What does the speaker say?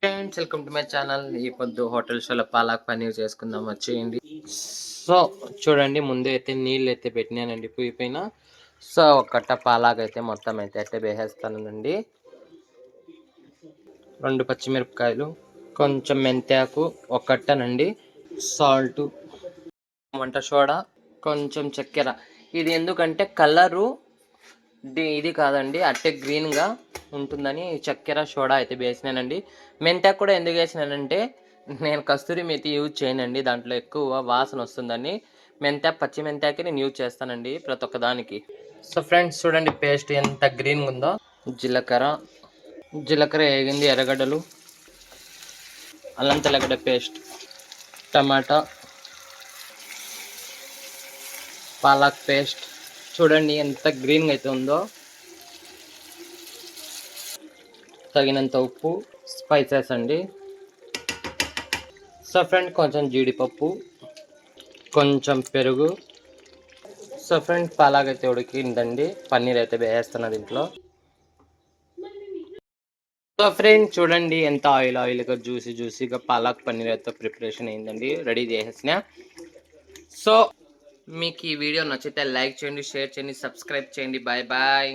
Friends welcome to my channel. ఈ పొద్దు hotel షోలో పాలక్ పన్నీర్ చేసుకుందాం వచ్చేయండి. సో చూడండి, ముందు అయితే నీళ్ళు అయితే పెట్టినానండి పొయ్యి పైన. సో ఒక కట్ట పాలాక్ అయితే మొత్తం అయితే వేసేస్తానండి. 2 పచ్చిమిరపకాయలు, కొంచెం మెంతాకు, ఒక కట్టనండి, సాల్ట్, వంట సోడా, కొంచెం చక్కెర. ఇది ఎందుకంటే కలరు ఇది కాదండి, అట్టే గ్రీన్గా ఉంటుందని చక్కెర సోడా అయితే వేసినానండి. మెంతాకు కూడా ఎందుకు వేసినానంటే నేను కస్తూరి మేతి యూజ్ చేయనండి, దాంట్లో ఎక్కువ వాసన వస్తుందని పచ్చి మెంతాకి నేను యూజ్ చేస్తానండి ప్రతి ఒక్క దానికి. సో ఫ్రెండ్స్ చూడండి, పేస్ట్ ఎంత గ్రీన్గా ఉందో. జీలకర్ర వేగింది, ఎర్రగడ్డలు, అల్లం తెల్లగడ్డ పేస్ట్, టమాటా, పాలక్ పేస్ట్. చూడండి ఎంత గ్రీన్గా అయితే ఉందో. తగినంత ఉప్పు, స్పైసెస్ అండి. సో ఫ్రెండ్ కొంచెం జీడిపప్పు, కొంచెం పెరుగు. సో ఫ్రెండ్ పాలాక్ అయితే ఉడికిందండి, పన్నీర్ అయితే వేస్తున్నా దీంట్లో. సో ఫ్రెండ్ చూడండి ఎంత ఆయిల్గా జ్యూసీగా పాలక్ పన్నీర్ అయితే ప్రిపరేషన్ అయిందండి, రెడీ చేసేసిన. సో మీకు ఈ వీడియో నచ్చితే లైక్ చేయండి, షేర్ చేయండి, సబ్స్క్రైబ్ చేయండి. Bye bye.